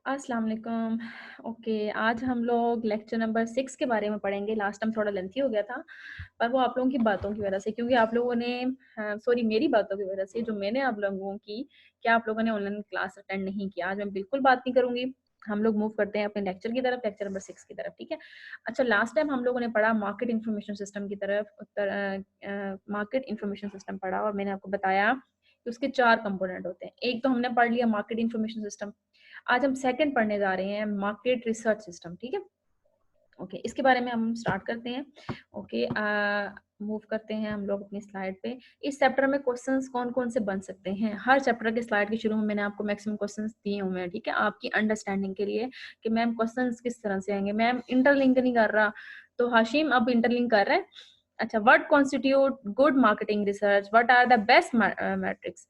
अस्सलाम वालेकुम। ओके, आज हम लोग लेक्चर नंबर 6 के बारे में पढ़ेंगे। लास्ट टाइम थोड़ा लेंथी हो गया था, पर वो आप लोगों की बातों की वजह से, क्योंकि आप लोगों ने सॉरी मेरी बातों की वजह से जो मैंने आप लोगों की कि आप लोगों ने ऑनलाइन क्लास अटेंड नहीं किया। आज मैं बिल्कुल बात नहीं करूँगी। हम लोग मूव करते हैं अपने लेक्चर की तरफ, लेक्चर नंबर 6 की तरफ, ठीक है? अच्छा, लास्ट टाइम हम लोगों ने पढ़ा मार्केट इन्फॉर्मेशन सिस्टम की तरफ, मार्केट इन्फॉर्मेशन सिस्टम पढ़ा और मैंने आपको बताया कि उसके 4 कंपोनेंट होते हैं। एक तो हमने पढ़ लिया मार्केट इन्फॉर्मेशन सिस्टम। आज हम सेकंड पढ़ने जा रहे हैं मार्केट रिसर्च सिस्टम, ठीक है? ओके, इसके बारे में हम स्टार्ट करते हैं। ओके, मूव करते हैं हम लोग अपनी स्लाइड पे। इस चैप्टर में क्वेश्चंस कौन-कौन से बन सकते हैं? हर चैप्टर के स्लाइड के शुरू में मैंने आपको मैक्सिमम क्वेश्चंस दिए हुए हैं, ठीक है? आपकी अंडरस्टैंडिंग के लिए कि मैम क्वेश्चंस किस तरह से आएँगे। मैम इंटरलिंक नहीं कर रहा, तो हाशिम अब इंटरलिंक कर रहा है। अच्छा, what constitute good marketing research? What are the best metrics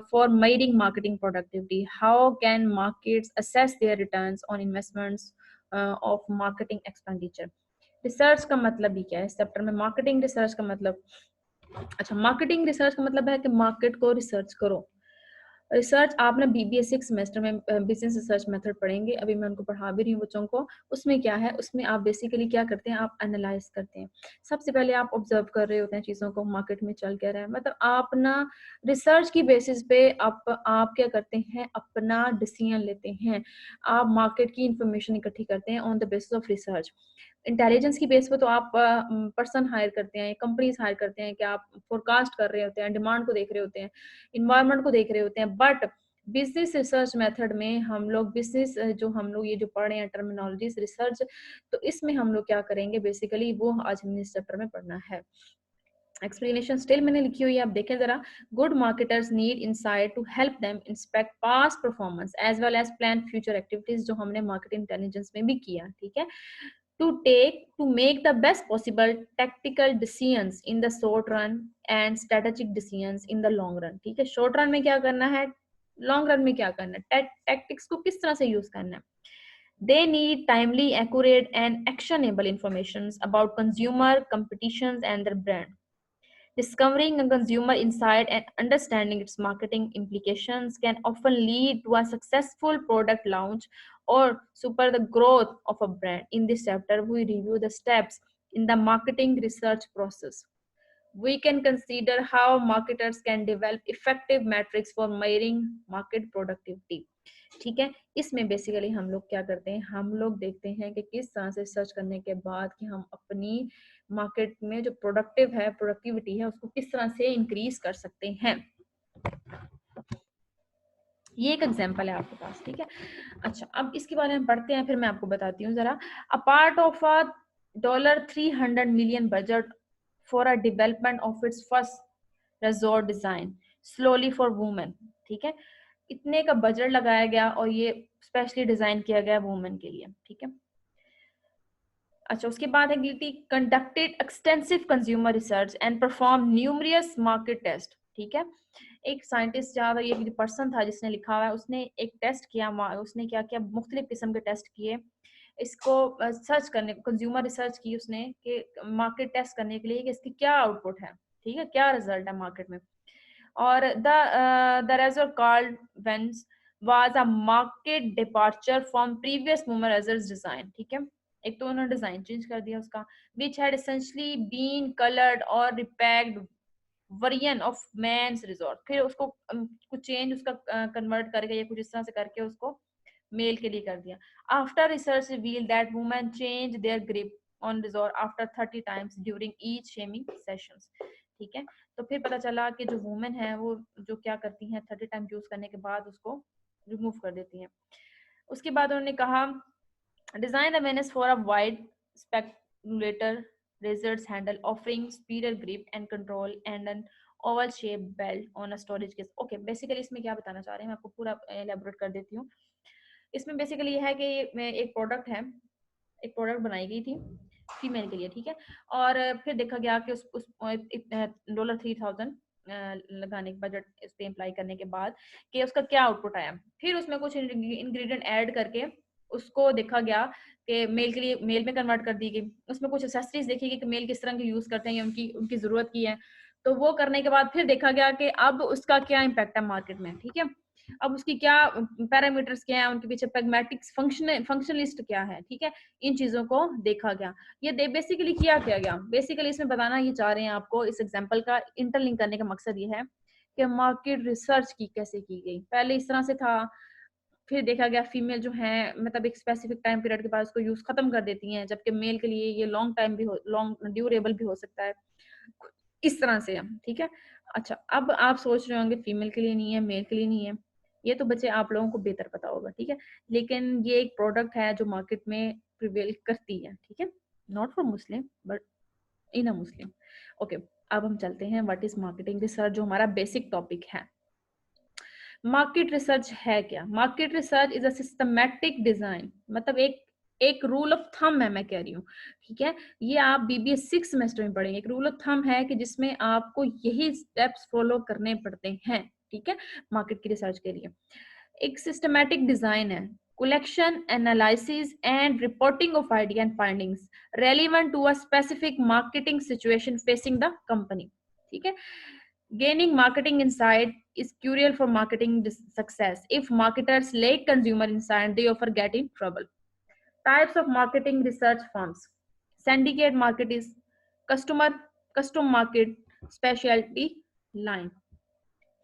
for measuring marketing productivity? How can markets assess their returns on investments of marketing expenditure? Research का मतलब ही क्या है? इस चैप्टर में मार्केटिंग रिसर्च का मतलब, अच्छा, मार्केटिंग रिसर्च का मतलब है कि मार्केट को रिसर्च करो। रिसर्च आपने बीबीए 6 सेमेस्टर में बिज़नेस रिसर्च मेथड पढ़ेंगे, अभी मैं उनको पढ़ा भी रही हूँ बच्चों को। उसमें क्या है, उसमें आप बेसिकली क्या करते हैं, आप एनालाइज़ करते हैं। सबसे पहले आप ऑब्ज़र्व कर रहे होते हैं चीज़ों को, मार्केट में चल क्या रहा है। मतलब आप ना रिसर्च की बेसिस पे आप क्या करते हैं, अपना डिसीजन लेते हैं। आप मार्केट की इन्फॉर्मेशन इकट्ठी करते हैं on the basis of research. Intelligence की बेस पे तो आप पर्सन हायर करते हैं, कंपनीज़ हायर करते हैं कि आप फोरकास्ट कर रहे होते हैं, डिमांड को देख रहे होते हैं, एनवायरनमेंट को देख रहे होते हैं। बट बिज़नेस रिसर्च मेथड में हम लोग बिज़नेस जो हम लोग ये जो पढ़ रहे हैं टर्मिनोलॉजीज़ रिसर्च, तो इसमें हम लोग क्या करेंगे बेसिकली वो आज हमने इस चैप्टर में पढ़ना है। एक्सप्लेनेशन स्टिल मैंने लिखी हुई है, आप देखें जरा। Good marketers need insight to help them inspect past performance as well as plan future activities, जो हमने मार्केट इंटेलिजेंस में भी किया, ठीक है? To make the best possible tactical decisions in the short run and strategic decisions in the long run, ठीक है? Short run में क्या करना है, लॉन्ग रन में क्या करना है, टैक्टिक्स को किस तरह से यूज करना है। They need timely, accurate and actionable informations about consumer competitions and their brand. Discovering a consumer insight and understanding its marketing implications can often lead to a successful product launch or super the growth of a brand. In this chapter, we review the steps in the marketing research process. We can consider how marketers can develop effective metrics for measuring market productivity. ठीक है, इसमें basically हम लोग क्या करते हैं, हम लोग देखते हैं कि किस तरह से सर्च करने के बाद कि हम अपनी मार्केट में जो प्रोडक्टिविटी है उसको किस तरह से इंक्रीज कर सकते हैं। ये एक एग्जांपल है आपके पास, ठीक है? अच्छा, अब इसके बारे में पढ़ते हैं, फिर मैं आपको बताती हूँ जरा। A part of a $300 million budget for a development of its first resort design slowly for women, ठीक है? इतने का बजट लगाया गया और ये स्पेशली डिजाइन किया गया वुमेन के लिए, ठीक है? अच्छा, उसके बाद है Gillette conducted extensive consumer research and perform numerous market test, ठीक है? एक साइंटिस्ट या ये जो पर्सन था जिसने लिखा हुआ है, उसने एक टेस्ट किया, उसने क्या किया, मुख्तलिफ किस्म के टेस्ट किए इसको सर्च करने, कंज्यूमर रिसर्च की उसने कि मार्केट टेस्ट करने के लिए कि इसकी क्या आउटपुट है, ठीक है, क्या रिजल्ट है मार्केट में। और the result called Venus was a market departure from previous mover result design, ठीक है? एक तो उन्होंने डिजाइन चेंज कर दिया उसका, which had essentially been coloured और repacked version of men's resort. फिर उसको कुछ चेंज उसका कन्वर्ट करके या कुछ इस तरह से करके उसको मेल के लिए कर दिया। After research reveal that women change their grip on resort after 30 times during each shaming sessions, ठीक है? तो फिर पता चला कि जो वुमेन है वो जो क्या करती हैं, 30 टाइम यूज करने के बाद उसको रिमूव कर देती हैं। उसके बाद उन्होंने कहा design the manage for a wide speculator razors handle offering superior grip and control and an oval shaped belt on a storage case. Okay, basically इसमें क्या बताना चाह रहे हैं मैं आपको पूरा एलेबोरेट कर देती हूँ। इसमें बेसिकली ये है कि एक प्रोडक्ट है, एक प्रोडक्ट बनाई गई थी फीमेल के लिए, ठीक है? और फिर देखा गया कि उस $3000 लगाने के बजट इस पे अप्लाई करने के बाद कि उसका क्या आउटपुट आया। फिर उसमें कुछ इंग्रेडिएंट ऐड करके उसको देखा गया कि मेल के लिए मेल में कन्वर्ट कर दी गई। उसमें कुछ एक्सेसरीज देखी गई कि मेल किस तरह की यूज करते हैं या उनकी उनकी जरूरत की है। तो वो करने के बाद फिर देखा गया कि अब उसका क्या इम्पैक्ट है मार्केट में, ठीक है, अब उसकी क्या पैरामीटर्स क्या है, उनके पीछे प्रैग्मेटिक्स फंक्शनलिस्ट क्या है, ठीक है, इन चीजों को देखा गया। ये बेसिकली किया गया, बेसिकली इसमें बताना ये चाह रहे हैं आपको, इस एग्जांपल का इंटरलिंक करने का मकसद ये है कि मार्केट रिसर्च की कैसे की गई। पहले इस तरह से था, फिर देखा गया फीमेल जो है मतलब एक स्पेसिफिक टाइम पीरियड के बाद उसको यूज खत्म कर देती हैं, जबकि मेल के लिए ये लॉन्ग टाइम भी हो, लॉन्ग ड्यूरेबल भी हो सकता है, इस तरह से हम, ठीक है। अच्छा, अब आप सोच रहे होंगे फीमेल के लिए नहीं है, मेल के लिए नहीं है, ये तो बच्चे आप लोगों को बेहतर पता होगा, ठीक है, लेकिन ये एक प्रोडक्ट है जो मार्केट में प्रिवेल करती है, ठीक है, not for Muslim but in a Muslim. Okay, अब हम चलते हैं व्हाट इज मार्केटिंग रिसर्च, जो हमारा बेसिक टॉपिक है। मार्केट रिसर्च है क्या? Market research is a systematic design, मतलब एक रूल ऑफ थंब है, मैं कह रही हूँ, ठीक है, ये आप बीबीए 6 सेमेस्टर में पढ़ेंगे। एक रूल ऑफ थंब है कि जिसमें आपको यही स्टेप्स फॉलो करने पड़ते हैं, ठीक है, मार्केट की रिसर्च के लिए। एक सिस्टमैटिक डिजाइन है, collection, analysis and reporting of idea and findings relevant to a specific marketing situation facing the company, ठीक है। Gaining marketing insight is crucial for marketing success. If marketers lack consumer insight, they often get in trouble. Types of marketing research firms: syndicate market is customer custom market, specialty line।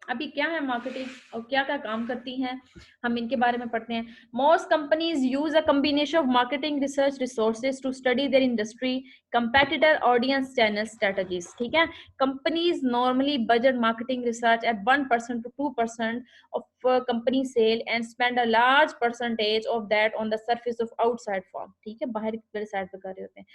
अभी क्या है marketing और क्या क्या काम करती हैं, हम इनके बारे में पढ़ते हैं। Most companies use a combination of marketing research resources to study their industry, competitor, audience, channel strategies, ठीक है। Companies normally budget marketing research at 1% to 2% of company sale and spend a large percentage of that on the surface of outside firm, ठीक है, बाहर की side पे कर रहे होते हैं।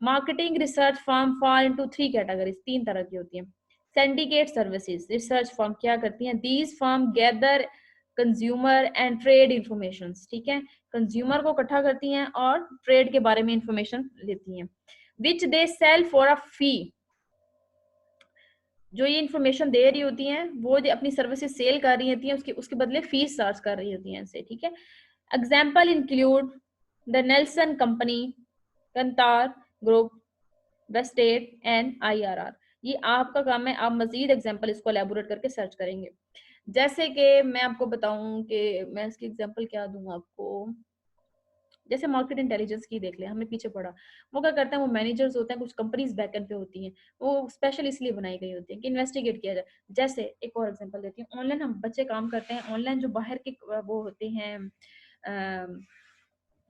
Marketing research firm fall into 3 categories, 3 तरह की होती हैं। सिंडिकेट सर्विसेज रिसर्च फर्म क्या करती हैं? These firm gather consumer and trade information, ठीक है, कंज्यूमर को इकट्ठा करती हैं और ट्रेड के बारे में इंफॉर्मेशन लेती हैं, विच दे सेल फॉर अ फी। जो ये इंफॉर्मेशन दे रही होती हैं वो अपनी सर्विसेज सेल कर रही होती हैं, उसके बदले फीस चार्ज कर रही होती हैं इनसे, ठीक है। Example include the Nielsen company, Kantar group, Westat and IRR. ये आपका काम है, आप मजीद एग्जांपल इसको एलैबोरेट करके सर्च करेंगे। जैसे कि मैं आपको बताऊं कि मैं इसकी एग्जांपल क्या दूं आपको, जैसे मार्केट इंटेलिजेंस की देख लें, हमने पीछे पढ़ा, वो क्या करते हैं, वो मैनेजर्स होते हैं, कुछ कंपनीज बैकएंड पे होती हैं, वो स्पेशल इसलिए बनाई गई होती है कि इन्वेस्टिगेट किया जाए। जैसे एक और एग्जांपल देती हूँ, ऑनलाइन हम बच्चे काम करते हैं, ऑनलाइन जो बाहर के वो होते हैं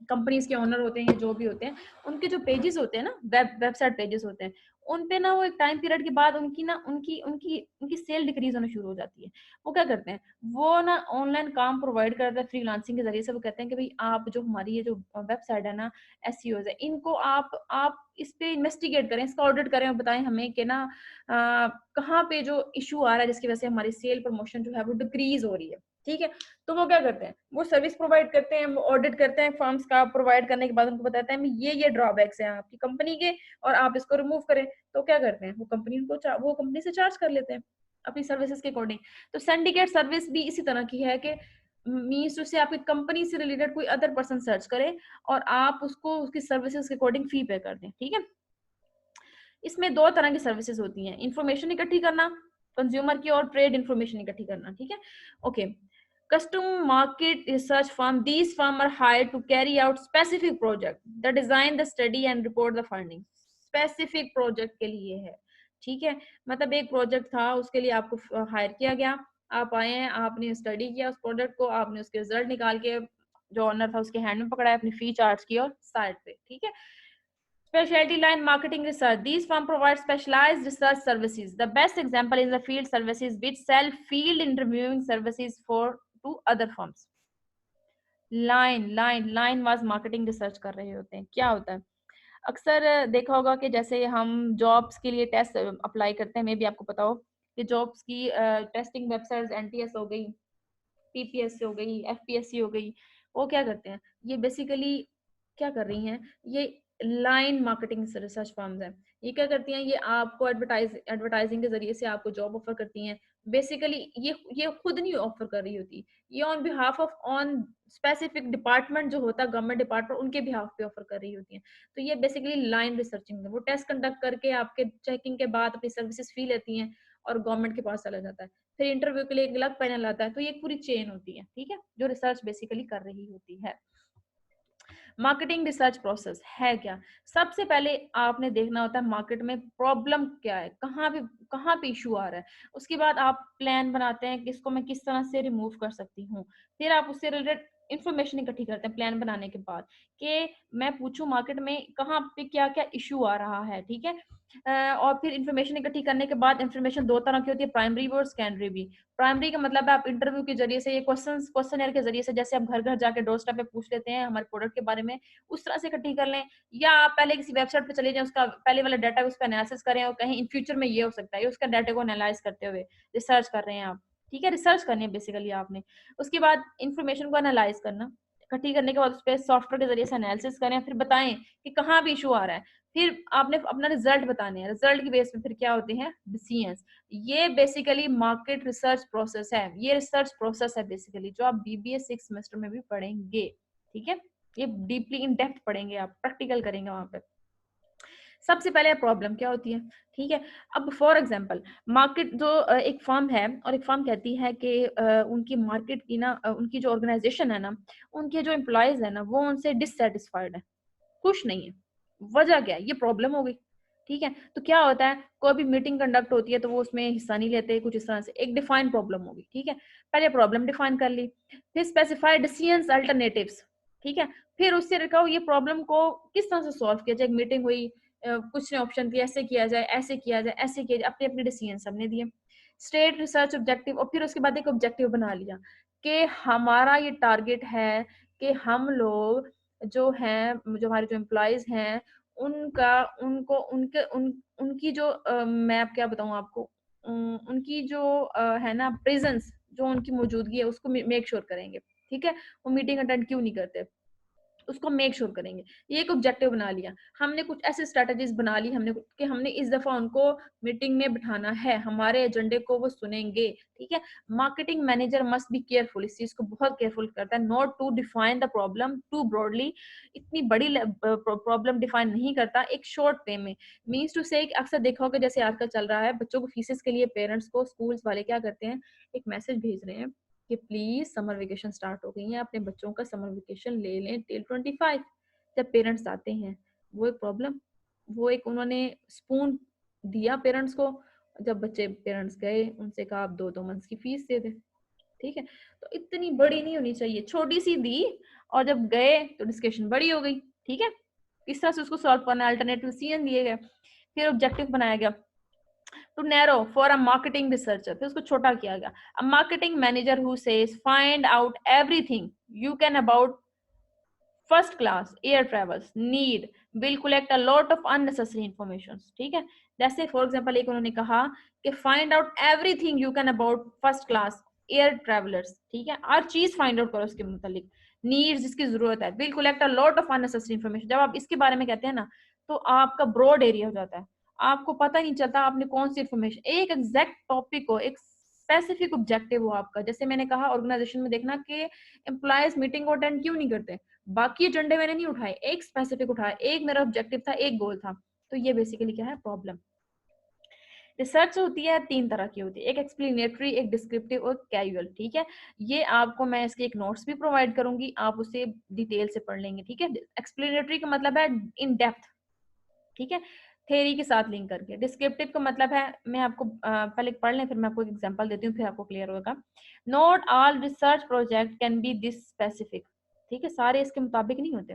कंपनीज के ओनर होते हैं, जो भी होते हैं, उनके जो पेजेस होते हैं ना, वेबसाइट पेजेस होते हैं, उन पे ना वो एक टाइम पीरियड के बाद उनकी ना उनकी उनकी उनकी सेल डिक्रीज होना शुरू हो जाती है। वो क्या करते हैं, वो ना ऑनलाइन काम प्रोवाइड करते हैं फ्रीलांसिंग के जरिए से। वो कहते हैं कि भाई आप जो हमारी ये जो वेबसाइट है ना, एसईओज है, इनको आप इस पे इन्वेस्टिगेट करें, इसका ऑडिट करें और बताएं हमें कि ना कहाँ पे जो इशू आ रहा है जिसकी वजह से हमारी सेल प्रमोशन जो है वो डिक्रीज हो रही है, ठीक है। तो वो क्या करते हैं, वो सर्विस प्रोवाइड करते हैं, वो ऑडिट करते हैं फर्म्स का, प्रोवाइड करने के बाद उनको बताते हैं ये ड्रॉबैक्स हैं आपकी कंपनी के और आप इसको रिमूव करें। तो क्या करते हैं, वो कंपनी से चार्ज कर लेते हैं अपनी सर्विसेज के अकॉर्डिंग। तो सिंडिकेट सर्विस भी इसी तरह की है कि मीन्स उससे आपकी कंपनी से रिलेटेड कोई अदर पर्सन सर्च करे और आप उसको उसकी सर्विसेज के अकॉर्डिंग फी पे कर दें, ठीक है। इसमें 2 तरह की सर्विसेज होती हैं, इंफॉर्मेशन इकट्ठी करना कंज्यूमर की और ट्रेड इंफॉर्मेशन इकट्ठी करना, ठीक है। Okay, custom market research firm, these firm are hired to carry out specific project, the design, the study and report the findings। specific project के लिए है, ठीक है, मतलब एक प्रोजेक्ट था उसके लिए आपको हायर किया गया, आप आए हैं, आपने स्टडी किया उस प्रोजेक्ट को, आपने उसके रिजल्ट निकाल के जो ऑनर था उसके हैंड में पकड़ाया, अपनी फी चार्ज की और साइड पे, ठीक है। Specialty line marketing research. These firms provide specialized research services. The best example is the field services, which sell field interviewing services for to other firms. Line was marketing research कर रहे होते हैं। क्या होता है, अक्सर देखा होगा कि जैसे हम जॉब्स के लिए टेस्ट अप्लाई करते हैं, मे भी आपको पता हो कि जॉब्स की टेस्टिंग वेबसाइट्स एनटीएस हो गई, पीपीएस हो गई, एफपीएससी हो गई, वो क्या करते हैं, ये बेसिकली क्या कर रही हैं, ये लाइन मार्केटिंग रिसर्च फर्म्स हैं। ये क्या करती हैं, ये आपको एडवर्टाइजिंग के जरिए से आपको जॉब ऑफर करती हैं, बेसिकली ये खुद नहीं ऑफर कर रही होती, ये on behalf of on specific department जो होता है, गवर्नमेंट डिपार्टमेंट, उनके बिहाफ पे ऑफर कर रही होती है। तो ये बेसिकली लाइन रिसर्चिंग है, वो टेस्ट कंडक्ट करके आपके चेकिंग के बाद अपनी सर्विसेज फी लेती हैं और गवर्नमेंट के पास चला जाता है, फिर इंटरव्यू के लिए एक अलग पैनल आता है। तो ये एक पूरी चेन होती है, ठीक है, जो रिसर्च बेसिकली कर रही होती है। मार्केटिंग रिसर्च प्रोसेस है क्या? सबसे पहले आपने देखना होता है मार्केट में प्रॉब्लम क्या है, कहाँ पे इशू आ रहा है। उसके बाद आप प्लान बनाते हैं कि इसको मैं किस तरह से रिमूव कर सकती हूँ। फिर आप उससे रिलेटेड इंफॉर्मेशन इकट्ठी करते हैं प्लान बनाने के बाद, कि मैं पूछूं मार्केट में कहाँ पे क्या क्या इशू आ रहा है, ठीक है। और फिर इंफॉर्मेशन इकट्ठी करने के बाद, इंफॉर्मेशन दो तरह की होती है, प्राइमरी भी और सेकेंडरी भी। प्राइमरी का मतलब है आप इंटरव्यू के जरिए से, ये क्वेश्चनर के जरिए से, जैसे आप घर घर जाके डोर स्टेप पे पूछ लेते हैं हमारे प्रोडक्ट के बारे में, उस तरह से इकट्ठी कर लें। या आप पहले किसी वेबसाइट पे चले जाएं, उसका पहले वाला डाटा उस पर एनालिसिस करें और कहीं इन फ्यूचर में ये हो सकता है, उसका डाटा को एनालाइज करते हुए रिसर्च कर रहे हैं आप, ठीक है। रिसर्च करनी है बेसिकली आपने। उसके बाद इंफॉर्मेशन को एनालाइज करना, इकट्ठी करने के बाद उस पर सॉफ्टवेयर के जरिए से एनालिसिस करें, फिर बताएं कि कहाँ भी इशू आ रहा है। फिर आपने अपना रिजल्ट बताने हैं, रिजल्ट की बेस पे फिर क्या होते हैं, डिसीजंस। ये बेसिकली मार्केट रिसर्च प्रोसेस है, ये रिसर्च प्रोसेस है बेसिकली, जो आप बीबीए 6 सेमेस्टर में भी पढ़ेंगे, ठीक है। ये डीपली इन डेप्थ पढ़ेंगे, आप प्रैक्टिकल करेंगे वहां पे। सबसे पहले प्रॉब्लम क्या होती है, ठीक है। अब फॉर एग्जांपल मार्केट जो एक फर्म है और एक फर्म कहती है कि उनकी मार्केट की ना, उनकी जो ऑर्गेनाइजेशन है ना, उनके जो एम्प्लॉयज है ना, वो उनसे डिससेटिस्फाइड है, खुश नहीं है। वजह क्या है, ये प्रॉब्लम हो गई, ठीक है। तो क्या होता है, कोई भी मीटिंग कंडक्ट होती है तो वो उसमें हिस्सा नहीं लेते, कुछ इस तरह से एक डिफाइन प्रॉब्लम होगी, ठीक है। पहले प्रॉब्लम डिफाइन कर ली, फिर स्पेसिफाई डिसीजंस अल्टरनेटिव्स, ठीक है। फिर उससे रखा ये प्रॉब्लम को किस तरह से सॉल्व किया जाए। मीटिंग हुई, कुछ ने ऑप्शन दिया, ऐसे किया जाए, ऐसे किया जाए, ऐसे किया जाए, अपने अपने डिसीजन सबने दिए। स्टेट रिसर्च ऑब्जेक्टिव, और फिर उसके बाद एक ऑब्जेक्टिव बना लिया कि हमारा ये टारगेट है कि हम लोग जो हैं, जो हमारे जो एम्प्लॉयज हैं, उनका उनको उनके उन उनकी जो मैं अब क्या बताऊं आपको, उनकी जो है ना प्रेजेंस, जो उनकी मौजूदगी है उसको मेक श्योर करेंगे, ठीक है। वो मीटिंग अटेंड क्यों नहीं करते, उसको मेक श्योर करेंगे। ये एक ऑब्जेक्टिव बना लिया हमने, कुछ ऐसे स्ट्रेटजीज बना ली हमने कि हमने इस दफा उनको मीटिंग में बिठाना है, हमारे एजेंडे को वो सुनेंगे, ठीक है। Marketing manager must be careful, इस चीज को बहुत केयरफुल करता है, not to define the problem too broadly, इतनी बड़ी प्रॉब्लम डिफाइन नहीं करता एक शॉर्ट वे में। मीन्स टू से, अक्सर देखा होगा जैसे आजकल चल रहा है, बच्चों को फीसेस के लिए पेरेंट्स को स्कूल्स वाले क्या करते हैं, एक मैसेज भेज रहे हैं कि प्लीज समर वेकेशन स्टार्ट हो गई है, अपने बच्चों का समर वेकेशन ले लें टिल 25। जब पेरेंट्स आते हैं, वो एक प्रॉब्लम, वो एक उन्होंने स्पून दिया पेरेंट्स को, जब बच्चे पेरेंट्स गए उनसे कहा आप 2-2 मंथ्स की फीस दे दें, ठीक है। तो इतनी बड़ी नहीं होनी चाहिए, छोटी सी दी और जब गए तो डिस्कशन बड़ी हो गई, ठीक है। इस तरह से उसको सॉल्व करना, अल्टरनेटिव सीएन दिए गए, फिर ऑब्जेक्टिव बनाया गया too narrow for a marketing researcher, फिर उसको छोटा किया गया, a marketing manager who says find out everything you can about first class air travels need will collect a lot of unnecessary information, ठीक है। जैसे फॉर एग्जांपल एक उन्होंने कहा कि find out everything you can about first class air travellers, ठीक है, हर चीज फाइंड आउट करो उसके मुतालिक, नीड्स जिसकी जरूरत है, will collect a lot of unnecessary information. जब आप इसके बारे में कहते हैं ना, तो आपका ब्रॉड एरिया हो जाता है, आपको पता नहीं चलता आपने कौन सी इंफॉर्मेशन, एक एग्जैक्ट टॉपिक हो, एक स्पेसिफिक ऑब्जेक्टिव हो आपका। जैसे मैंने कहा ऑर्गेनाइजेशन में देखना कि एम्प्लॉयज मीटिंग को अटेंड क्यों नहीं करते, बाकी एजेंडे मैंने नहीं उठाए, एक स्पेसिफिक उठाया, एक मेरा ऑब्जेक्टिव था, एक गोल था। तो ये बेसिकली क्या है, प्रॉब्लम। रिसर्च होती है 3 तरह की होती है, एक एक्सप्लेनेटरी, एक डिस्क्रिप्टिव और कैजुअल, ठीक है। ये आपको मैं इसके एक नोट्स भी प्रोवाइड करूंगी, आप उसे डिटेल से पढ़ लेंगे, ठीक है। एक्सप्लेनेटरी का मतलब है इन डेप्थ, ठीक है, थ्योरी के साथ लिंक करके। डिस्क्रिप्टिव का मतलब है, मैं आपको पहले पढ़ लें फिर मैं आपको एक एग्जांपल देती हूँ, फिर आपको क्लियर होगा। Not all research project can be this specific, ठीक है, सारे इसके मुताबिक नहीं होते।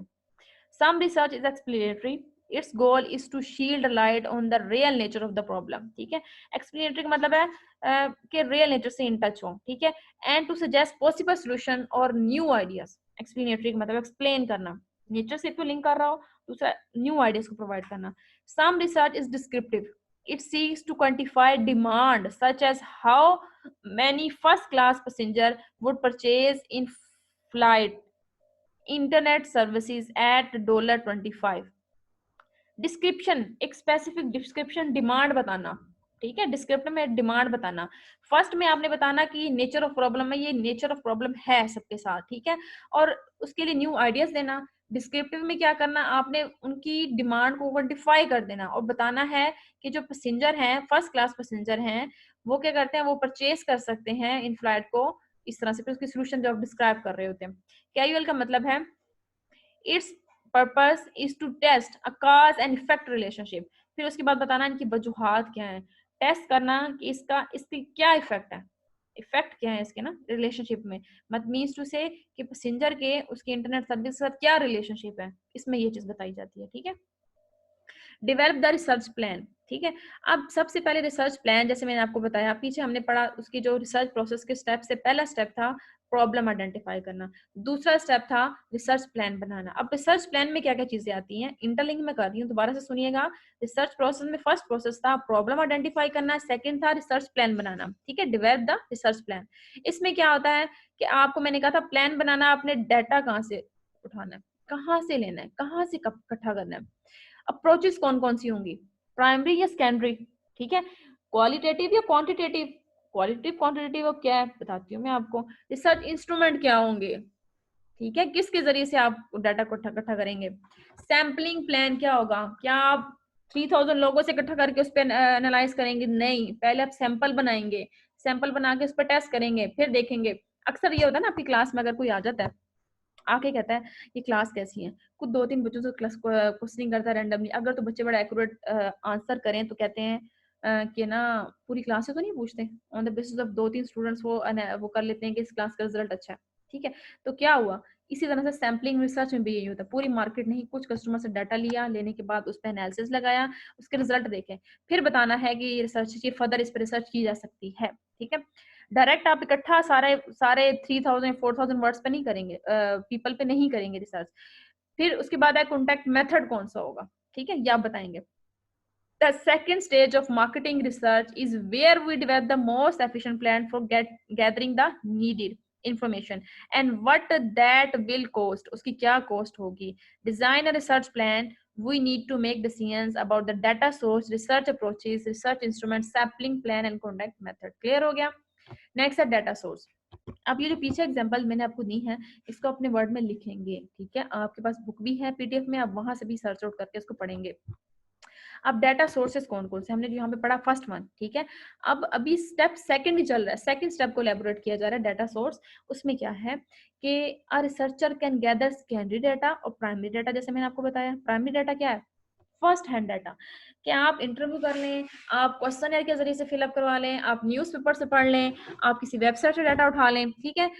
Some research is explanatory. Its goal is to shield light on the real nature of the problem. ठीक है, explanatory का मतलब है कि real nature से in touch हो, ठीक है, and to suggest possible solution or new ideas. Explanatory का मतलब explain करना, nature से तो link कर रहा हो, दूसरा new ideas को provide करना। Some research is descriptive. It seeks to quantify demand, such as how many first class passenger would purchase in flight internet services at $25। Description, एक स्पेसिफिक डिस्क्रिप्शन, डिमांड बताना, ठीक है। डिस्क्रिप्टिव में demand बताना, first में आपने बताना कि नेचर ऑफ प्रॉब्लम है, ये नेचर ऑफ प्रॉब्लम है सबके साथ, ठीक है, और उसके लिए न्यू आइडियाज देना। डिस्क्रिप्टिव में क्या करना, आपने उनकी डिमांड को क्वांटिफाई कर देना और बताना है कि जो पैसेंजर हैं, फर्स्ट क्लास पैसेंजर हैं, वो क्या करते हैं, वो परचेज कर सकते हैं इन फ्लाइट को इस तरह से। फिर उसकी सोल्यूशन जो आप डिस्क्राइब कर रहे होते हैं। कैजुअल का मतलब है its purpose is to test a cause and effect relationship. फिर उसके बाद बताना इनकी वजूहात क्या है, टेस्ट करना कि इसकी क्या इफेक्ट है, इफेक्ट क्या है इसके ना रिलेशनशिप में। मत मीन्स टू से कि पैसेंजर के उसके इंटरनेट सर्विस के साथ क्या रिलेशनशिप है, इसमें ये चीज बताई जाती है, ठीक है। डेवलप द रिसर्च प्लान, ठीक है। अब सबसे पहले रिसर्च प्लान, जैसे मैंने आपको बताया पीछे हमने पढ़ा, उसकी जो रिसर्च प्रोसेस के स्टेप से पहला स्टेप था प्रॉब्लम आइडेंटिफाई करना, दूसरा स्टेप था रिसर्च प्लान बनाना। अब रिसर्च प्लान में क्या क्या चीजें आती हैं, इंटरलिंक में कर रही हूँ, दोबारा से सुनिएगा। रिसर्च प्रोसेस में फर्स्ट प्रोसेस था प्रॉब्लम आइडेंटिफाई करना, सेकंड था रिसर्च प्लान बनाना, ठीक है, डेवलप द रिसर्च प्लान। इसमें क्या होता है कि आपको मैंने कहा था प्लान बनाना, आपने डाटा कहाँ से उठाना है, कहाँ से लेना है, कहाँ से इकट्ठा करना है, अप्रोचेस कौन कौन सी होंगी, प्राइमरी या सेकेंडरी, ठीक है, क्वालिटेटिव या क्वांटिटेटिव, क्वालिटेटिव क्वांटिटेटिव क्या है बताती हूँ मैं आपको, रिसर्च इंस्ट्रूमेंट क्या होंगे, ठीक है, किसके जरिए से आप डाटा को इकट्ठा करेंगे, सैम्पलिंग प्लान क्या होगा, क्या आप 3000 लोगों से इकट्ठा करके उस पर एनालाइज करेंगे, नहीं, पहले आप सैंपल बनाएंगे, सैंपल बना के उस पर टेस्ट करेंगे, फिर देखेंगे। अक्सर ये होता है ना आपकी क्लास में अगर कोई आ जाता है आके कहता है ये क्लास कैसी है, कुछ 2-3 बच्चों से क्लास क्वेश्चनिंग करता है रैंडमली, अगर तो बच्चे बड़ा एक्यूरेट आंसर करें तो कहते हैं कि ना पूरी क्लास से तो नहीं पूछते, on the basis of 2-3 students वो कर लेते हैं कि इस क्लास का रिजल्ट अच्छा है, ठीक है। तो क्या हुआ, इसी तरह से सैम्पलिंग रिसर्च में भी यही होता है, पूरी मार्केट नहीं, कुछ कस्टमर से डाटा लिया, लेने के बाद उस पर एनालिसिस लगाया, उसके रिजल्ट देखे, फिर बताना है कि ये रिसर्च की फर्दर इस पर रिसर्च की जा सकती है, ठीक है। डायरेक्ट आप इकट्ठा सारे सारे 3000-4000 वर्ड्स पे नहीं करेंगे, पीपल पे नहीं करेंगे रिसर्च। फिर उसके बाद है कॉन्टेक्ट मेथड कौन सा होगा, ठीक है, ये आप बताएंगे। The second stage of marketing research is where we develop the most efficient plan for gathering the needed information and what that will cost, उसकी क्या cost होगी, design a research plan, we need to make decisions about the data source, research approaches, research instruments, sampling plan and contact method। clear हो गया। Next है data source. अब ये जो पीछे एग्जांपल मैंने आपको दी है इसको अपने वर्ड में लिखेंगे, ठीक है, आपके पास बुक भी है पीडीएफ में, आप वहां से भी सर्च आउट करके इसको पढ़ेंगे। अब डाटा सोर्सेस कौन कौन से हमने जो यहाँ पे पढ़ा फर्स्ट वन, ठीक है। अब अभी स्टेप सेकंड ही चल रहा है, सेकंड स्टेप को एलैबोरेट किया जा रहा है डाटा सोर्स। उसमें क्या है कि a researcher can gather secondary data और प्राइमरी डाटा। जैसे मैंने आपको बताया प्राइमरी डाटा क्या है, फर्स्ट हैंड डाटा, कि आप इंटरव्यू कर लें, आप क्वेश्चन के जरिए से फिलअप करवा लें, आप न्यूज़पेपर से पढ़ लें, आप किसी वेबसाइट से डाटा उठा लें, ठीक है,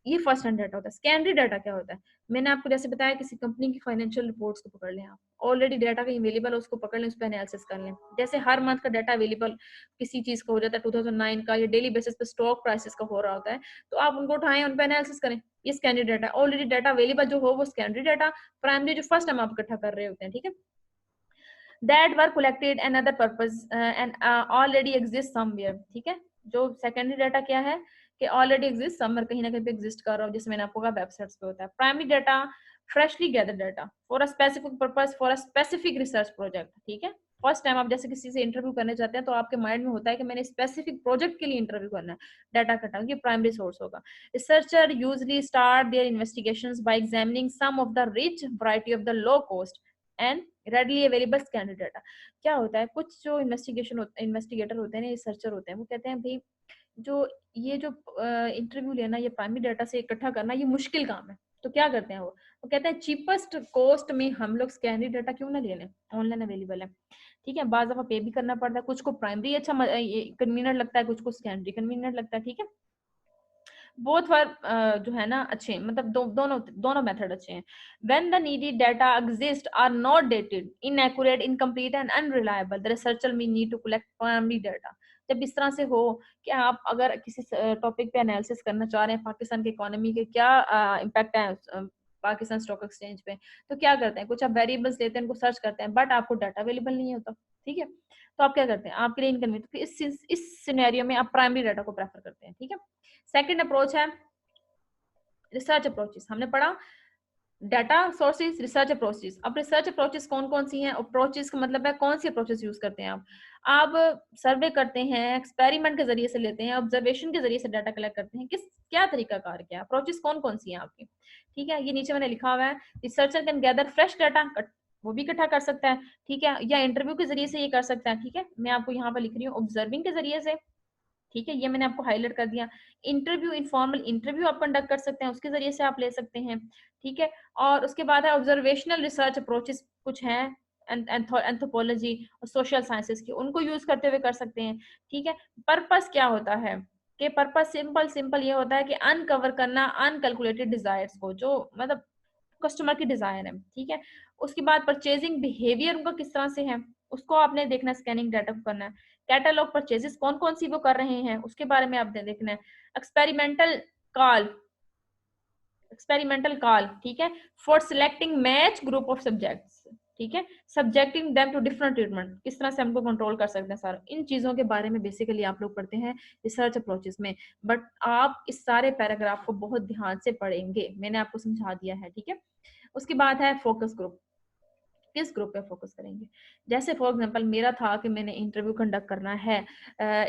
ये फर्स्ट हैंड डाटा होता है। सेकेंडरी डाटा क्या होता है, मैंने आपको जैसे बताया किसी कंपनी की फाइनेंशियल रिपोर्ट्स को पकड़ लें, आप ऑलरेडी डाटा कहीं अवेलेबल है उसको पकड़ लें, उस पर एनालिसिस कर लें। जैसे हर मंथ का डाटा अवेलेबल किसी चीज का हो जाता है 2009 का, या डेली बेसिस पे स्टॉक प्राइसेस का हो रहा होता है, तो आप उनको उठाएं, उन पर एनालिसिस करें, ये secondary data. Already data available जो हो वो सेकेंडरी डाटा, प्राइमरी जो फर्स्ट टाइम आप इकट्ठा कर रहे होते हैं, ठीक है, that were collected another purpose and already exist somewhere, ठीक है। जो सेकेंडरी डाटा क्या है कि ऑलरेडी एग्जिस्ट समर, कहीं ना कहीं पे एग्जिस्ट कर रहा हो, जैसे मैंने आपको कहा वेबसाइट्स पे होता है। Primary data freshly gather data for a specific purpose for a specific research project, ठीक है। फर्स्ट टाइम आप जैसे किसी से इंटरव्यू करने जाते हैं तो आपके माइंड में होता है कि मैंने स्पेसिफिक प्रोजेक्ट के लिए इंटरव्यू करना है, डाटा इकट्ठा, ये प्राइमरी सोर्स होगा। Researcher usually start their investigations by examining some of the rich variety of the low cost and readily available scanner data. क्या होता है, कुछ जो इन्वेस्टिगेटर होते हैं, रिसर्चर होते हैं, वो कहते हैं भाई जो ये जो इंटरव्यू लेना, ये प्राइमरी डाटा से इकट्ठा करना ये मुश्किल काम है, तो क्या करते हैं वो कहते हैं चीपेस्ट कॉस्ट में हम लोग स्कैनरी डाटा क्यों ना ले लें, ऑनलाइन अवेलेबल है, ठीक है। बाज दफा पे भी करना पड़ता है, कुछ को प्राइमरी अच्छा कन्वीनियंट लगता है, कुछ को स्कैनरी कन्वीनियंट लगता है, ठीक है। बोथ वर जो है ना अच्छे हैं, मतलब दोनों मेथड अच्छे हैं। When the needed data exist are not dated, inaccurate, incomplete and unreliable, the researcher we need to collect primary data. जब इस तरह से हो कि आप अगर किसी टॉपिक पे एनालिसिस करना चाह रहे हैं, पाकिस्तान की इकोनॉमी के क्या इम्पैक्ट है पाकिस्तान स्टॉक एक्सचेंज पे, तो क्या करते हैं, कुछ आप वेरिएबल्स लेते हैं, उनको सर्च करते हैं, बट आपको डाटा अवेलेबल नहीं होता, ठीक है। तो आप क्या करते हैं, आपके लिए इनकन्वीनियंट, इस सिनेरियो में आप प्राइमरी डाटा को प्रेफर करते हैं, ठीक है। सेकंड अप्रोच है रिसर्च अप्रोचेस। हमने पढ़ा डाटा सोर्सेज, रिसर्च अप्रोचेस। अब रिसर्च अप्रोचेस कौन कौन सी हैं, अप्रोचेस का मतलब है कौन सी अप्रोचेस यूज करते हैं आप। आप सर्वे करते हैं, एक्सपेरिमेंट के जरिए से लेते हैं, ऑब्जर्वेशन के जरिए से डाटा कलेक्ट करते हैं, किस क्या तरीका कार क्या अप्रोचेस कौन कौन सी हैं आपकी, ठीक है। ये नीचे मैंने लिखा हुआ है, researcher can gather fresh data, वो भी इकट्ठा कर सकता है, ठीक है, या इंटरव्यू के जरिए से ये कर सकता है, ठीक है। मैं आपको यहाँ पर लिख रही हूँ ऑब्जर्विंग के जरिए से, ठीक है, ये मैंने आपको हाईलाइट कर दिया। इंटरव्यू, इनफॉर्मल इंटरव्यू आप कंडक्ट कर सकते हैं, उसके जरिए से आप ले सकते हैं, ठीक है। और उसके बाद है ऑब्जर्वेशनल रिसर्च अप्रोचेस कुछ हैं, एंथ्रोपोलॉजी और सोशल साइंसेस की, उनको यूज करते हुए कर सकते हैं, ठीक है। पर्पस क्या होता है कि पर्पस सिंपल सिंपल ये होता है कि अनकवर करना अनकैलकुलेटेड डिजायर्स को, जो मतलब कस्टमर की डिजायर है, ठीक है। उसके बाद परचेजिंग बिहेवियर उनका किस तरह से है, उसको आपने देखना, स्कैनिंग डाटा को करना है। कैटलॉग परचेजेस कौन कौन सी वो कर रहे हैं, उसके बारे में आपने देखना है। एक्सपेरिमेंटल कॉल, एक्सपेरिमेंटल कॉल, ठीक है, for selecting match group of subjects, ठीक है, subjecting them to different treatment, किस तरह से हमको कंट्रोल कर सकते हैं सारा, इन चीजों के बारे में बेसिकली आप लोग पढ़ते हैं रिसर्च अप्रोचेस में। बट आप इस सारे पैराग्राफ को बहुत ध्यान से पढ़ेंगे, मैंने आपको समझा दिया है, ठीक है। उसके बाद है फोकस ग्रुप, किस ग्रुप पे फोकस करेंगे। जैसे फॉर एग्जांपल मेरा था कि मैंने इंटरव्यू कंडक्ट करना है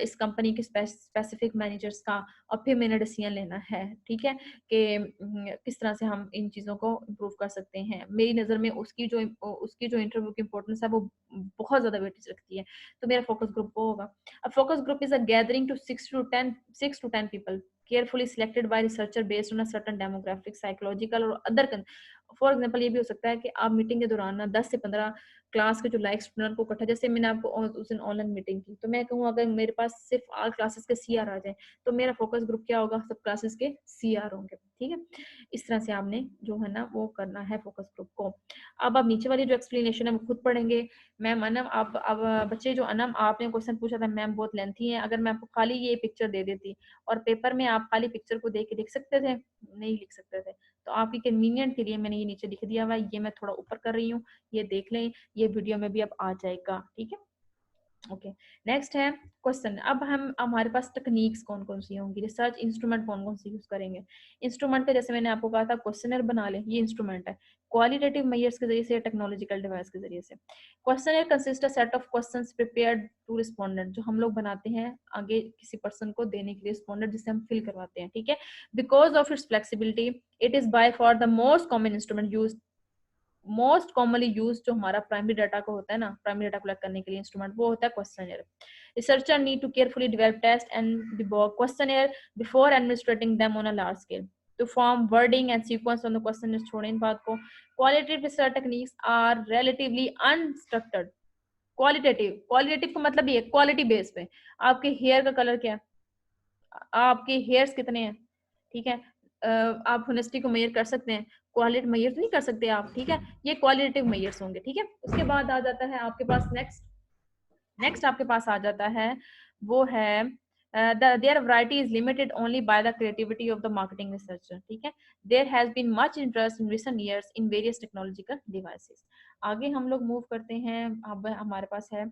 इस कंपनी के स्पेसिफिक मैनेजर्स का, और फिर मैंने डिसीजन लेना है, ठीक है, कि किस तरह से हम इन चीज़ों को इम्प्रूव कर सकते हैं। मेरी नज़र में उसकी जो इंटरव्यू की इंपॉर्टेंस है वो बहुत ज़्यादा वेटेज रखती है, तो मेरा फोकस ग्रुप वो होगा। अब focus group is a gathering to 6 to 10 people carefully selected by researcher based on a certain demographic, psychological और अदर। फॉर एग्जाम्पल ये भी हो सकता है कि आप मीटिंग के दौरान ना 10 से 15 क्लास के जो लाइक स्टूडेंट को इकट्ठा, जैसे मैंने आपको उस दिन ऑनलाइन मीटिंग की, तो मैं कहूँ अगर मेरे पास सिर्फ आल क्लासेस के सीआर आ जाए, तो मेरा फोकस ग्रुप क्या होगा, सब क्लासेस के सीआर होंगे, ठीक है। इस तरह से आपने जो है ना वो करना है फोकस ग्रुप को। अब आप नीचे वाली जो एक्सप्लेनेशन है वो खुद पढ़ेंगे। मैम अनम, आप अब बच्चे जो अनम आपने क्वेश्चन पूछा था मैम बहुत लेंथी है, अगर मैं आपको खाली ये पिक्चर दे देती और पेपर में आप खाली पिक्चर को देख के लिख सकते थे, नहीं लिख सकते थे, तो आपकी कन्वीनियंट के लिए मैंने ये नीचे लिख दिया हुआ है, ये मैं थोड़ा ऊपर कर रही हूँ, ये देख लें, ये वीडियो में भी अब आ जाएगा, ठीक है। ओके, नेक्स्ट है क्वेश्चन। अब हम हमारे पास टेक्निक्स कौन कौन सी होंगी, रिसर्च इंस्ट्रूमेंट कौन कौन सी यूज करेंगे। इंस्ट्रूमेंट का जैसे मैंने आपको कहा था क्वेश्चनर बना ले, ये इंस्ट्रूमेंट है। क्वालिटेटिव मेजर्स के जरिए से, टेक्नोलॉजिकल डिवाइस के जरिए से। Questionnaire consist a set of questions prepared to respondent, जो हम लोग बनाते हैं आगे किसी पर्सन को देने के लिए, रिस्पोंडेंट जिसे हम फिल करवाते हैं, ठीक है। Because of its flexibility it is by for the most common instrument use, most commonly use जो हमारा प्राइमरी डाटा को होता है ना, प्राइमरी डाटा कलेक्ट करने के लिए इंस्ट्रूमेंट, वो होता है questionnaire. Researcher need to carefully develop test and debug questionnaire before administrating them on a large scale to form wording and sequence on the question. छोड़ें इन बात को। Qualitative research techniques are relatively unstructured. Qualitative, qualitative का मतलब ये quality base पे, आपके hair का कलर क्या है, आपके हेयर्स कितने हैं, ठीक है। आप होनेस्टी को मेजर कर सकते हैं, क्वालिटी मेजर तो नहीं कर सकते आप, ठीक है। ये क्वालिटेटिव मेजर्स होंगे, ठीक है। उसके बाद आ जाता है आपके पास नेक्स्ट आपके पास आ जाता है, वो है their variety is limited only by the creativity of the marketing researcher, ठीक है। There has been much interest in recent years in various technological devices। आगे हम लोग मूव करते हैं। अब हमारे पास है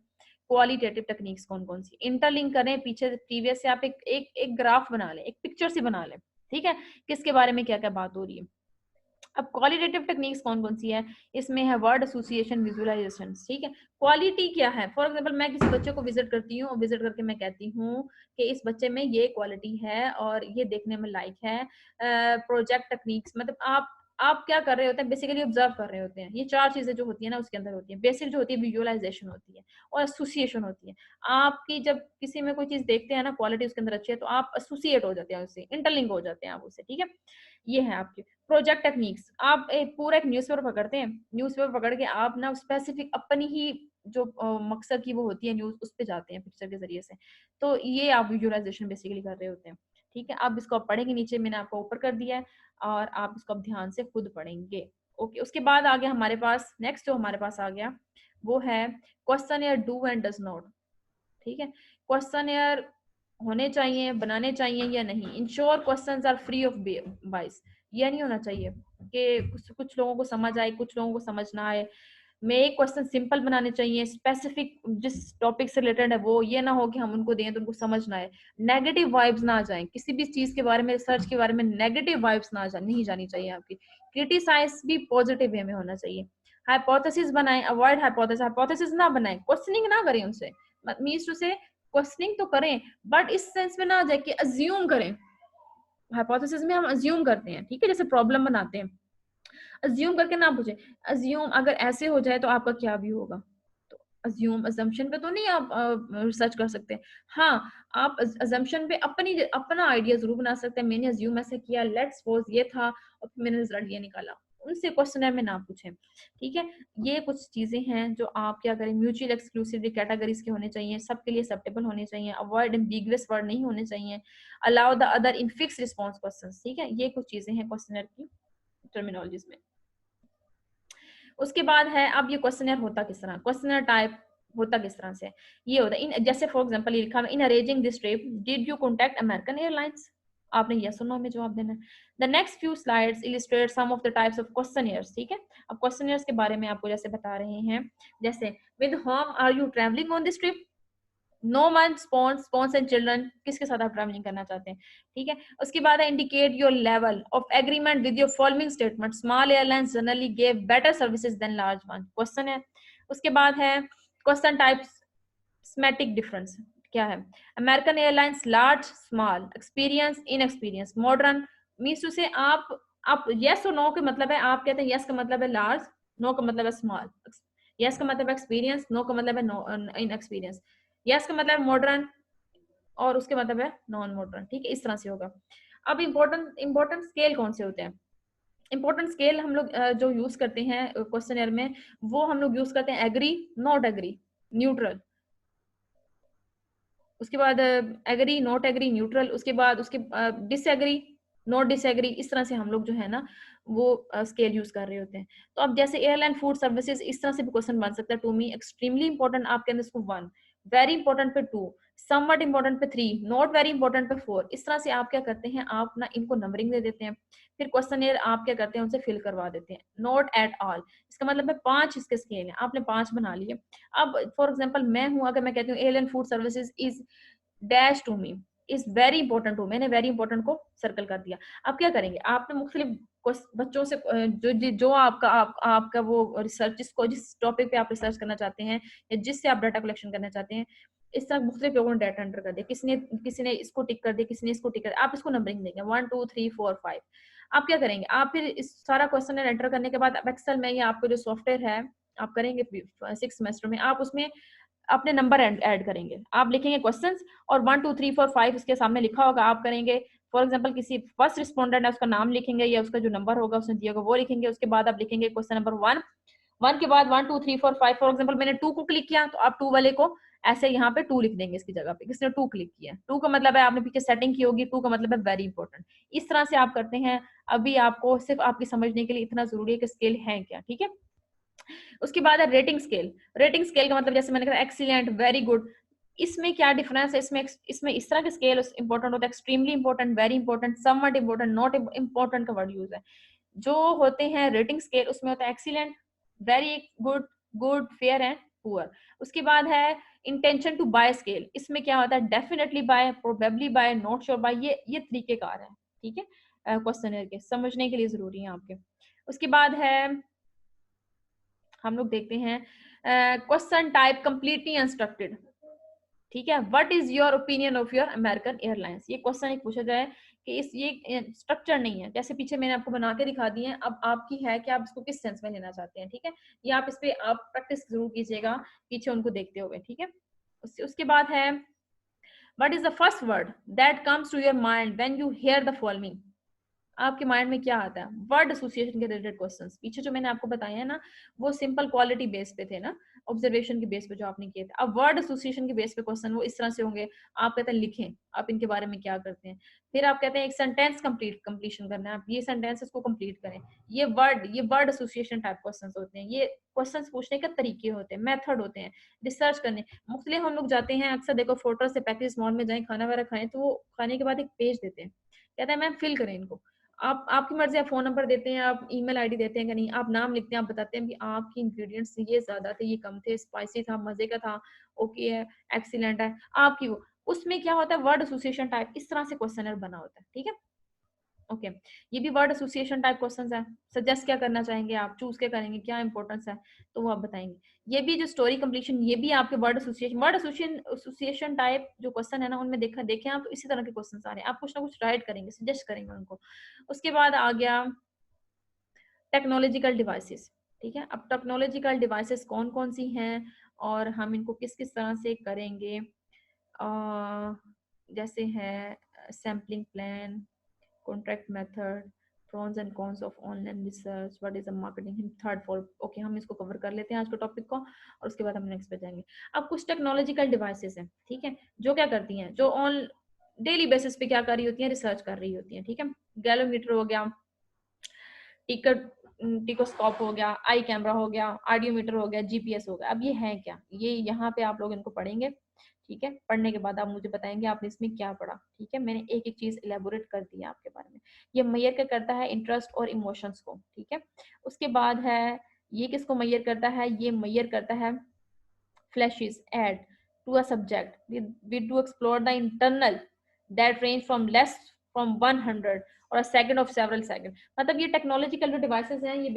क्वालिटेटिव टेक्निक्स कौन कौन सी, इंटरलिंक करें पीछे प्रीवियस से, आप एक ग्राफ बना लें, एक पिक्चर सी बना लें, ठीक है, किसके बारे में क्या क्या बात हो रही है। अब क्वालिटेटिव टेक्निक्स कौन कौन सी है, इसमें है वर्ड एसोसिएशन, विजुअलाइजेशन, ठीक है। क्वालिटी क्या है, फॉर एग्जांपल मैं किसी बच्चे को विजिट करती हूँ और विजिट करके मैं कहती हूँ कि इस बच्चे में ये क्वालिटी है और ये देखने में लायक है। प्रोजेक्ट टेक्निक्स मतलब आप क्या कर रहे होते हैं, बेसिकली ऑब्जर्व कर रहे होते हैं। ये चार चीजें जो होती है ना उसके अंदर होती है। बेसिक जो होती है विजुअलाइजेशन होती है और एसोसिएशन होती है। आपकी जब किसी में कोई चीज देखते हैं ना, क्वालिटी उसके अंदर अच्छी है, तो आप एसोसिएट हो जाते हैं उससे, इंटरलिंक हो जाते हैं आप उससे, ठीक है। ये है आपके प्रोजेक्ट टेक्निक्स। आप पूरा एक न्यूज़पेपर पकड़ते हैं, न्यूज़पेपर पकड़ के आप ना स्पेसिफिक अपनी ही जो मकसद की वो होती है न्यूज़, उस पे जाते हैं पिक्चर के जरिए से। तो ये आप विजुअलाइजेशन बेसिकली कर रहे होते हैं, ठीक है। आप इसको पढ़ेंगे, नीचे मैंने आपको ऊपर कर दिया है और आप इसको अब ध्यान से खुद पढ़ेंगे। ओके, उसके बाद आ गया हमारे पास नेक्स्ट, जो हमारे पास आ गया वो है क्वेश्चन या डू एंड डज नॉट, ठीक है। क्वेश्चन यार होने चाहिए, बनाने चाहिए या नहीं। Ensure questions are free of bias. ये नहीं होना चाहिए कि कुछ लोगों को समझ आए, कुछ लोगों को समझ ना आए। मैं एक क्वेश्चन सिंपल बनाने चाहिए, स्पेसिफिक जिस टॉपिक से रिलेटेड है वो, ये ना हो कि हम उनको दें तो उनको समझ ना आए, नेगेटिव वाइब्स ना आ जाए, किसी भी चीज के बारे में, रिसर्च के बारे में नेगेटिव वाइब्स ना आ जाए, नहीं जानी चाहिए आपकी। क्रिटिसाइज भी पॉजिटिव वे में होना चाहिए। हाइपोथेसिस बनाएं, अवॉइड हाइपोथेसिस, हाइपोथेसिस ना बनाएं, क्वेश्चनिंग ना करें उनसे, मीन्स टू से क्वेश्चनिंग तो करें बट इस सेंस में ना आ जाए कि अज्यूम करें। हाइपोथेसिस में हम अज्यूम करते हैं, ठीक है, जैसे प्रॉब्लम बनाते हैं, अज्यूम करके ना पूछे, अज्यूम अगर ऐसे हो जाए तो आपका क्या व्यू होगा, तो अज्यूम अजम्पशन पे तो नहीं आप रिसर्च कर सकते। हाँ, आप अजम्पशन पे अपना आइडिया जरूर बना सकते हैं। मैंने अज्यूम ऐसे किया, लेट्स सपोज ये था और फिर मैंने रिजल्ट ये निकाला, उनसे क्वेश्चनर में ना पूछें, ठीक है। ये कुछ चीजें हैं जो आप क्या करें, म्यूचुअल एक्सक्लूसिवली कैटेगरीज के होने चाहिए, सबके लिए एक्सेप्टेबल होने चाहिए, अवॉइड एम्बिगुअस वर्ड नहीं होने चाहिए, allow the other in fix response questions, ठीक है। ये कुछ चीजें हैं क्वेश्चनर की टर्मिनोलॉजीज में। उसके बाद है, अब ये क्वेश्चनर होता किस तरह, क्वेश्चनर टाइप होता किस तरह से, ये होता है इन, जैसे फॉर एग्जांपल ये लिखा है, in arranging this trip did you contact American airlines, आपने यस और नो में जवाब देना है। The next few slides illustrate some of the types of questionnaires, ठीक है। अब क्वेश्चनर्स के बारे में आपको जैसे बता रहे हैं, जैसे with home are you travelling on this trip, no one spouse and children, किसके साथ आप ट्रैवलिंग करना चाहते हैं, ठीक है। उसके बाद है indicate your level of agreement with your following statement, small airlines generally give better services than large one, question है। उसके बाद है क्वेश्चन टाइप्स स्मेटिक डिफरेंस, क्या है, American Airlines large small, experience inexperience modern, means to से आप yes और no के मतलब है, आप कहते हैं यस का मतलब है लार्ज, नो का मतलब है स्मॉल, यस का मतलब है एक्सपीरियंस, नो का मतलब है नो इनएक्सपीरियंस, यस का मतलब मॉडर्न और उसके मतलब है नॉन मॉडर्न, ठीक है, इस तरह से होगा। अब इम्पोर्टेंट स्केल कौन से होते हैं, इंपॉर्टेंट स्केल हम लोग जो यूज करते हैं क्वेश्चनर में, वो हम लोग यूज करते हैं एग्री, नॉट एग्री, न्यूट्रल, उसके बाद एग्री, नॉट एग्री, न्यूट्रल, उसके बाद उसके डिसएग्री, नॉट डिसएग्री, इस तरह से हम लोग जो है ना वो स्केल यूज कर रहे होते हैं। तो अब जैसे एयरलाइन फूड सर्विसेज, इस तरह से भी क्वेश्चन बन सकता है, टू मी एक्सट्रीमली इंपॉर्टेंट आपके अंदर इसको 1, वेरी इंपॉर्टेंट पे 2, समवट इंपॉर्टेंट पे 3, नॉट वेरी इंपॉर्टेंट पे 4, इस तरह से आप क्या करते हैं, आप ना इनको नंबरिंग दे देते हैं, फिर क्वेश्चन आप क्या करते हैं, उनसे फिल करवा देते हैं, नॉट एट ऑल, इसका मतलब है 5 इसके स्केल है, आपने 5 बना लिए। अब फॉर एग्जाम्पल मैं हूं, अगर मैं कहती हूँ airline food services is dash to me, is very important to, मैंने वेरी इंपॉर्टेंट को सर्कल कर दिया। आप क्या करेंगे, आपने मुख्तलिफ बच्चों से जो आपका वो रिसर्च, जिस टॉपिक पे आप रिसर्च करना चाहते हैं या जिससे आप डाटा कलेक्शन करना चाहते हैं, इस तरह मुख्तलिफ लोगों ने डाटा एंटर कर दिया, किसी ने इसको टिक कर दिया, किसी ने इसको टिक कर दिया, आप इसको नंबरिंग देंगे 1 2 3 4 5। आप क्या करेंगे, आप फिर इस सारा क्वेश्चन एंटर करने के बाद एक्सेल में या आपको जो सॉफ्टवेयर है आप करेंगे 6 सेमेस्टर में, आप उसमें अपने नंबर ऐड करेंगे, आप लिखेंगे क्वेश्चंस और 1 2 3 4 5 उसके सामने लिखा होगा, आप करेंगे फॉर एग्जांपल किसी फर्स्ट रिस्पोंडेंट है उसका नाम लिखेंगे या उसका जो नंबर होगा उसने दिया होगा वो लिखेंगे, उसके बाद आप लिखेंगे क्वेश्चन नंबर 1, 1 के बाद 1 2 3 4 5, फॉर एग्जांपल मैंने 2 को क्लिक किया तो आप 2 वाले को ऐसे यहाँ पे 2 लिख देंगे इसकी जगह पे, किसने 2 क्लिक किया, 2 का मतलब है आपने पीछे सेटिंग की होगी, 2 का मतलब है वेरी इंपॉर्टेंट, इस तरह से आप करते हैं। अभी आपको सिर्फ आपकी समझने के लिए इतना जरूरी है कि स्केल है क्या, ठीक है। उसके बाद है रेटिंग स्केल, रेटिंग स्केल का मतलब जैसे मैंने कहा एक्सीलेंट, वेरी गुड, इसमें क्या डिफरेंस है, इसमें इस तरह के स्केल इंपॉर्टेंट होता है, extremely important, very important, somewhat important, not important का वर्ड यूज है। जो होते हैं रेटिंग स्केल उसमें होता है excellent, very good, good, fair and poor. उसके बाद है इंटेंशन टू बाय स्केल, इसमें क्या होता है, definitely buy, probably buy, not sure buy, ये तरीकेकार है, ठीक है, क्वेश्चनर के समझने के लिए जरूरी है आपके। उसके बाद है हम लोग देखते हैं क्वेश्चन टाइप कंप्लीटली अनस्ट्रक्चर्ड, ठीक है, what is your opinion of your American airlines, ये क्वेश्चन एक पूछा जाए कि इस ये स्ट्रक्चर नहीं है, जैसे पीछे मैंने आपको बना के दिखा दी है, अब आपकी है कि आप इसको किस सेंस में लेना चाहते हैं, ठीक है, ये आप इस पे आप प्रैक्टिस जरूर कीजिएगा पीछे उनको देखते हुए, ठीक है। उसके बाद है what is the first word that comes to your mind when you hear the following, आपके माइंड में क्या आता है, वर्ड एसोसिएशन के रिलेटेड क्वेश्चंस, पीछे जो मैंने आपको बताया है ना वो सिंपल क्वालिटी बेस पे थे ना, ऑब्जर्वेशन के बेस पे जो आपने किए थे, अब वर्ड एसोसिएशन के बेस पे क्वेश्चन वो इस तरह से होंगे, आप कहते हैं लिखें आप इनके बारे में क्या करते हैं, फिर आप कहते हैं एक सेंटेंस कंप्लीशन करना है, आप ये सेंटेंस इसको कंप्लीट करें, ये वर्ड एसोसिएशन टाइप क्वेश्चन होते हैं, ये क्वेश्चन पूछने के तरीके होते हैं, मेथड होते हैं, रिसर्च करने मुख्तलिफ हम लोग जाते हैं, अक्सर देखो फोटो से पैकेज मॉल में जाए खाना वगैरह खाएं तो वो खाने के बाद एक पेज देते हैं, कहते हैं मैम फिल करें इनको, आप आपकी मर्जी, आप फोन नंबर देते हैं, आप ईमेल आईडी देते हैं कि नहीं, आप नाम लिखते हैं, आप बताते हैं कि आपकी इंग्रेडिएंट्स ये ज्यादा थे, ये कम थे, स्पाइसी था, मजे का था, ओके है, एक्सीलेंट है, आपकी वो उसमें क्या होता है वर्ड एसोसिएशन टाइप, इस तरह से क्वेश्चनर बना होता है, ठीक है। ओके ये भी वर्ड एसोसिएशन टाइप क्वेश्चंस है। सजेस्ट क्या करना चाहेंगे आप, चूज क्या करेंगे, क्या इंपॉर्टेंस है, तो वो आप बताएंगे। ये भी जो स्टोरी कंप्लीशन, ये भी आपके वर्ड एसोसिएशन टाइप जो क्वेश्चन है ना, उनमें देखा देखें आप, इसी तरह के क्वेश्चन आ रहे हैं। आप कुछ ना कुछ राइट करेंगे, सजेस्ट करेंगे उनको। उसके बाद आ गया टेक्नोलॉजिकल डिवाइसेस। ठीक है, अब टेक्नोलॉजिकल डिवाइसेस कौन कौन सी हैं और हम इनको किस किस तरह से करेंगे। जैसे है sampling plan, contract method, prawns and cons of online research, what is the marketing, third fourth. Okay हम इसको कवर कर लेते हैं आज के टॉपिक को, और उसके बाद हम नेक्स्ट पे जाएंगे। अब कुछ टेक्नोलॉजिकल डिवाइसेस हैं, ठीक है, जो क्या करती हैं, जो ऑन डेली बेसिस पे क्या कर रही होती हैं, रिसर्च कर रही होती हैं। ठीक है, गैलोमीटर हो गया, टिकट टिकोस्कोप हो गया, आई कैमरा हो गया, आडियोमीटर हो गया, जीपीएस हो गया। अब ये है क्या, ये यहाँ पे आप लोग इनको पढ़ेंगे। ठीक है, पढ़ने के बाद आप मुझे बताएंगे आपने इसमें क्या पढ़ा। ठीक है, मैंने एक एक चीज इलेबोरेट कर दी है आपके बारे में। ये मैयर क्या करता है, इंटरेस्ट और इमोशंस को। ठीक है, उसके बाद है ये किसको मैयर करता है, ये मैयर करता है flashes add to a subject we do explore the internal that range from less from 100 और सेकंड ऑफ सेवरल सेकंड। मतलब ये टेक्नोलॉजिकल जो डिवाइसेस हैं, ये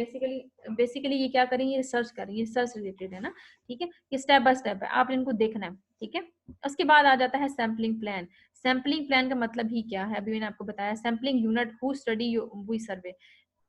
बेसिकली ये क्या करेंगे, रिसर्च करेंगे, रिसर्च रिलेटेड है ना। ठीक है, ये स्टेप बाय स्टेप है, आपने इनको देखना है। ठीक है, उसके बाद आ जाता है सैम्पलिंग प्लान। सैम्पलिंग प्लान का मतलब ही क्या है, अभी मैंने आपको बताया। Sampling unit who study we survey.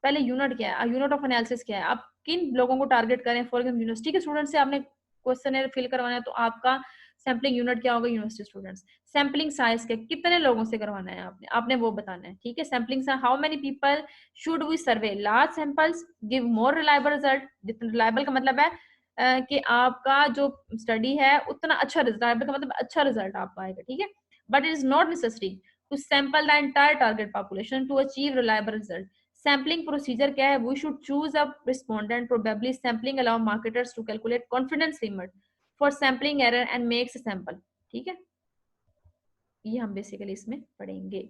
पहले यूनिट क्या है, यूनिट ऑफ एनालिसिस क्या है, आप किन लोगों को टारगेट करें। फॉर एग्जाम्पल यूनिवर्सिटी के स्टूडेंट से आपने क्वेश्चन फिल करवाना है, तो आपका सैम्पलिंग यूनिट क्या होगा, यूनिवर्सिटी स्टूडेंट्स। सैम्पलिंग साइज के कितने लोगों से करवाना है आपने आपने वो बताना है। ठीक है, sampling size how many people should we survey, large samples give more reliable result. जितना रिलायबल का मतलब है कि आपका जो स्टडी है उतना अच्छा, रिलायबल का मतलब अच्छा रिजल्ट आपका आएगा। ठीक है, but it is not necessary to sample the entire target population to achieve reliable result. Sampling procedure क्या है, we should choose a respondent, probably sampling allow marketers to calculate confidence limit for sampling error and makes sample. ठीक है, ये हम basically इसमें पढ़ेंगे।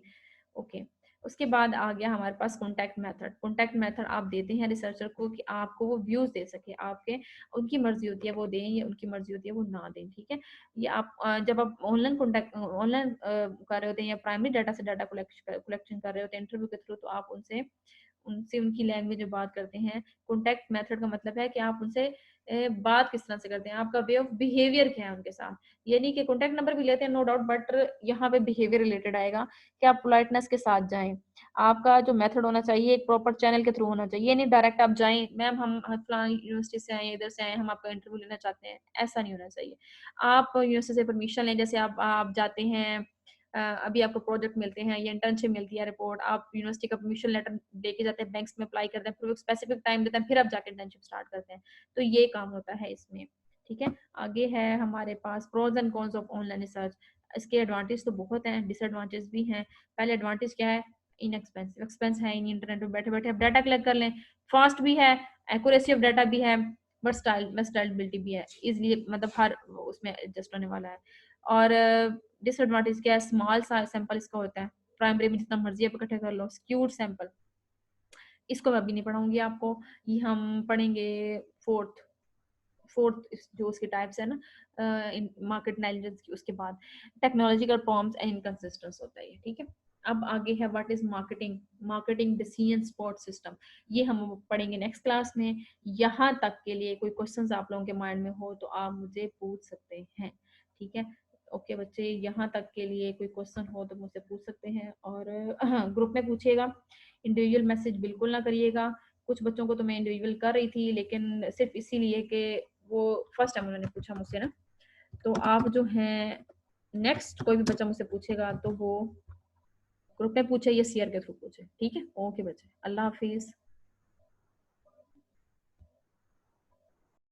Okay, उसके बाद आ गया हमारे पास कॉन्टैक्ट मेथड। कॉन्टैक्ट मेथड आप देते हैं रिसर्चर को कि आपको वो व्यूज दे सके, आपके उनकी मर्जी होती है वो दें या उनकी मर्जी होती है वो ना दें। ठीक है, ये आप जब आप ऑनलाइन कॉन्टैक्ट ऑनलाइन कर रहे होते हैं या प्राइमरी डाटा से डाटा कलेक्शन कर रहे होते हैं इंटरव्यू के थ्रू, तो आप उनसे उनसे उनकी लैंग्वेज में बात करते हैं। कॉन्टैक्ट मेथड का मतलब है कि आप उनसे बात किस तरह से करते हैं, आपका वे ऑफ बिहेवियर क्या है उनके साथ। ये नहीं कि कॉन्टैक्ट नंबर भी लेते हैं नो डाउट, बट यहाँ पे बिहेवियर रिलेटेड आएगा कि आप पोलाइटनेस के साथ जाएं। आपका जो मेथड होना चाहिए एक प्रॉपर चैनल के थ्रू होना चाहिए। ये नहीं डायरेक्ट आप जाएं, मैम हम फलानी यूनिवर्सिटी से आए, इधर से आए, हम आपका इंटरव्यू लेना चाहते हैं, ऐसा नहीं होना चाहिए। आप यूनिवर्सिटी से परमिशन लें, जैसे आप जाते हैं अभी आपको प्रोजेक्ट मिलते हैं या इंटर्नशिप मिलती है, रिपोर्ट आप यूनिवर्सिटी का परमिशन लेटर लेके जाते हैं, बैंक्स में अप्लाई करते हैं, फिर स्पेसिफिक टाइम देते हैं, फिर आप जाके इंटर्नशिप स्टार्ट करते हैं। तो ये काम होता है इसमें। ठीक है, आगे है हमारे पास pros and cons of online research. इसके एडवांटेज तो बहुत हैं, डिसएडवांटेज भी हैं। पहले एडवांटेज क्या है, इनएक्सपेंसिव, एक्सपेंस है नहीं, इंटरनेट पे बैठे बैठे आप डाटा कलेक्ट कर लें, फास्ट भी है, एक्यूरेसी ऑफ डाटा भी है, बट स्टाइलेबिलिटी भी है, इजिली मतलब हर उसमें एडजस्ट होने वाला है। और डिसएडवांटेज क्या है, स्मॉल सैंपल इसका होता है, प्राइमरी में जितना मर्जी आप इकट्ठे कर लो, स्क्यूड सैंपल। इसको मैं अभी नहीं पढ़ाऊंगी आपको, ये हम पढ़ेंगे फोर्थ फोर्थ जो उसके टाइप्स है ना मार्केट इंटेलिजेंस की, उसके बाद टेक्नोलॉजिकल फॉर्म्स एंड इनकंसिस्टेंस होता है। ठीक है, अब आगे है what is marketing, marketing decision support system. ये हम पढ़ेंगे नेक्स्ट क्लास में। यहाँ तक के लिए कोई क्वेश्चंस आप लोगों के माइंड में हो तो आप मुझे पूछ सकते हैं। ठीक है, ओके बच्चे, यहाँ तक के लिए कोई क्वेश्चन हो तो मुझसे पूछ सकते हैं, और ग्रुप में पूछिएगा, इंडिविजुअल मैसेज बिल्कुल ना करिएगा। कुछ बच्चों को तो मैं इंडिविजुअल कर रही थी, लेकिन सिर्फ इसीलिए कि वो फर्स्ट टाइम उन्होंने पूछा मुझसे ना। तो आप जो हैं नेक्स्ट कोई भी बच्चा मुझसे पूछेगा तो वो ग्रुप में पूछे या शेयर के थ्रू पूछे। ठीक है, ओके बच्चे, अल्लाह हाफिज।